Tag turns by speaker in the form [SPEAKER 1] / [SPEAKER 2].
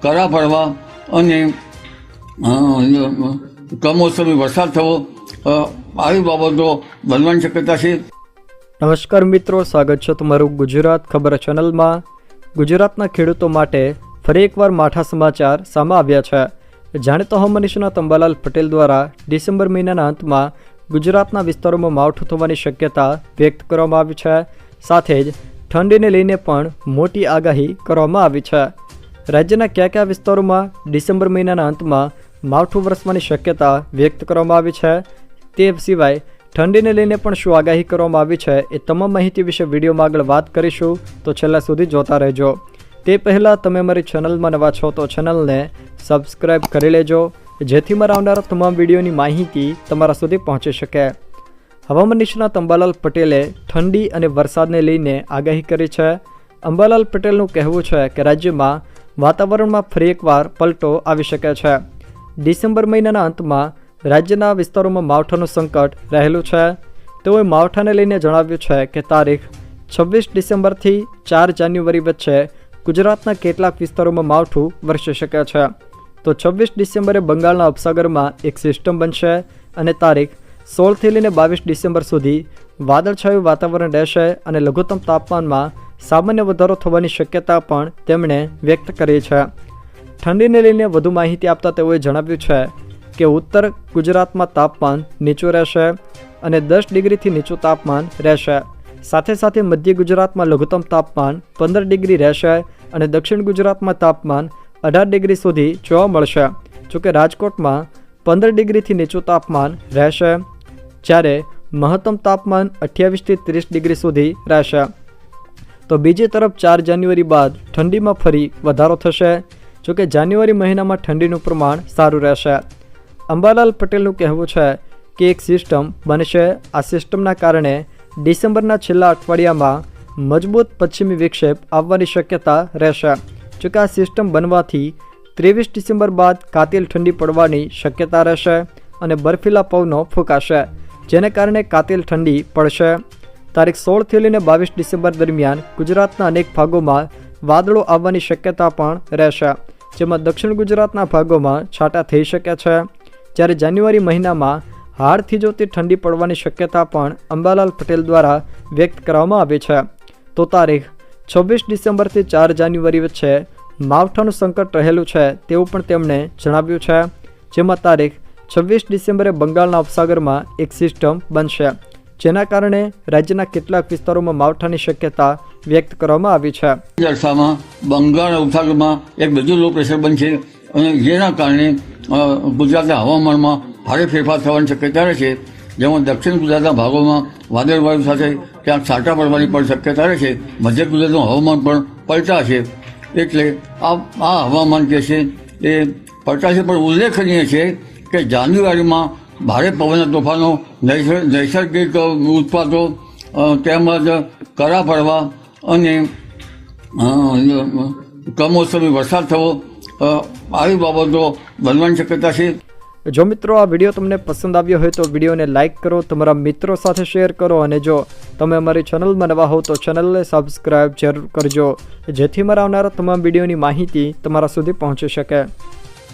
[SPEAKER 1] કરા પડવા અને કમોસમી વરસાદ થવો આવી બાબતો બનવાની શક્યતા છે।
[SPEAKER 2] નમસ્કાર મિત્રો, સ્વાગત છે તમારું ગુજરાત ખબર ચેનલમાં। ગુજરાતના ખેડૂતો માટે ફરી એકવાર માઠા સમાચાર સામે આવ્યા છે। જાણીતા હવામાન નિષ્ણાત અંબાલાલ પટેલ દ્વારા ડિસેમ્બર મહિનાના અંતમાં ગુજરાતના વિસ્તારોમાં માવઠું થવાની શક્યતા વ્યક્ત કરવામાં આવી છે। સાથે જ ઠંડીને લઈને પણ મોટી આગાહી કરવામાં આવી છે। રાજ્યના કયા વિસ્તારોમાં ડિસેમ્બર મહિનાના અંતમાં માવઠું વરસવાની શક્યતા વ્યક્ત કરવામાં આવી છે, તે સિવાય ઠંડીને લઈને પણ શું આગાહી કરવામાં આવી છે, એ તમામ માહિતી વિશે વિડીયોમાં આગળ વાત કરીશું, તો છેલ્લા સુધી જોતા રહેજો। તે પહેલાં તમે અમારી ચેનલમાં નવા છો તો ચેનલને સબસ્ક્રાઈબ કરી લેજો, જેથી મારા આવનારા તમામ વિડીયોની માહિતી તમારા સુધી પહોંચી શકે। હવામાન નિષ્ણાત અંબાલાલ પટેલે ઠંડી અને વરસાદને લઈને આગાહી કરી છે। અંબાલાલ પટેલનું કહેવું છે કે રાજ્યમાં વાતાવરણમાં ફરી એકવાર પલટો આવી શકે છે। ડિસેમ્બર મહિનાના અંતમાં રાજ્યના વિસ્તારોમાં માવઠાનું સંકટ રહેલું છે। તેઓએ માવઠાને લઈને જણાવ્યું છે કે તારીખ 26 ડિસેમ્બરથી 4 જાન્યુઆરી વચ્ચે ગુજરાતના કેટલાક વિસ્તારોમાં માવઠું વરસી શકે છે। તો 26 ડિસેમ્બરે બંગાળના ઉપસાગરમાં એક સિસ્ટમ બનશે અને તારીખ 16થી લઈને 22 ડિસેમ્બર સુધી વાદળછાયું વાતાવરણ રહેશે અને લઘુત્તમ તાપમાનમાં સામાન્ય વધારો થવાની શક્યતા પણ તેમણે વ્યક્ત કરી છે। ઠંડીને લઈને વધુ માહિતી આપતા તેઓએ જણાવ્યું છે કે ઉત્તર ગુજરાતમાં તાપમાન નીચું રહેશે અને 10 ડિગ્રીથી નીચું તાપમાન રહેશે। સાથે સાથે મધ્ય ગુજરાતમાં લઘુત્તમ તાપમાન 15 ડિગ્રી રહેશે અને દક્ષિણ ગુજરાતમાં તાપમાન 18 ડિગ્રી સુધી જોવા મળશે। જોકે રાજકોટમાં 15 ડિગ્રીથી નીચું તાપમાન રહેશે, જ્યારે મહત્તમ તાપમાન 28થી 30 ડિગ્રી સુધી રહેશે। તો બીજી તરફ 4 જાન્યુઆરી બાદ ઠંડીમાં ફરી વધારો થશે। જોકે જાન્યુઆરી મહિનામાં ઠંડીનું પ્રમાણ સારું રહેશે। અંબાલાલ પટેલનું કહેવું છે કે એક સિસ્ટમ બનશે। આ સિસ્ટમના કારણે ડિસેમ્બરના છેલ્લા અઠવાડિયામાં મજબૂત પશ્ચિમી વિક્ષેપ આવવાની શક્યતા રહેશે। જોકે આ સિસ્ટમ બનવાથી 23 ડિસેમ્બર બાદ કાતિલ ઠંડી પડવાની શક્યતા રહેશે અને બર્ફીલા પવનો ફૂંકાશે, જેને કારણે કાતિલ ઠંડી પડશે। તારીખ 16થી લઈને 22 ડિસેમ્બર દરમિયાન ગુજરાતના અનેક ભાગોમાં વાદળો આવવાની શક્યતા પણ રહેશે, જેમાં દક્ષિણ ગુજરાતના ભાગોમાં છાંટા થઈ શકે છે। જ્યારે જાન્યુઆરી મહિનામાં હાડ થીજવતી ઠંડી પડવાની શક્યતા પણ અંબાલાલ પટેલ દ્વારા વ્યક્ત કરવામાં આવી છે। તો તારીખ 26 ડિસેમ્બરથી 4 જાન્યુઆરી વચ્ચે માવઠાનું સંકટ રહેલું છે તેવું પણ તેમણે જણાવ્યું છે, જેમાં તારીખ 26 ડિસેમ્બરે બંગાળના ઉપસાગરમાં એક સિસ્ટમ બનશે, જેના કારણે રાજ્યના કેટલાક વિસ્તારોમાં માવઠાની શક્યતા વ્યક્ત કરવામાં આવી છે।
[SPEAKER 1] અરસામાં બંગાળના ઉપસાગરમાં એક બીજું લો પ્રેશર બનશે અને જેના કારણે ગુજરાતના હવામાનમાં ભારે ફેરફાર થવાની શક્યતા રહેશે, જેમાં દક્ષિણ ગુજરાતના ભાગોમાં વાદળવાયુ સાથે ક્યાંક છાંટા પડવાની પણ શક્યતા રહેશે। મધ્ય ગુજરાતનું હવામાન પણ પલટાશે, એટલે આ હવામાન જે છે એ પલટાશે। પણ ઉલ્લેખનીય છે કે જાન્યુઆરીમાં ભારે પવનના તોફાનો, નૈસર્ગિક ઉત્પાતો તેમજ કરા પડવા અને કમોસમી વરસાદ થવો આવી બાબતો બનવાની શક્યતા છે।
[SPEAKER 2] જો મિત્રો આ વિડીયો તમને પસંદ આવ્યો હોય તો વિડીયોને લાઇક કરો, તમારા મિત્રો સાથે શેર કરો અને જો તમે અમારી ચેનલમાં નવા હો તો ચેનલને સબસ્ક્રાઈબ જરૂર કરજો, જેથી મારા આવનારા તમામ વિડીયોની માહિતી તમારા સુધી પહોંચી શકે।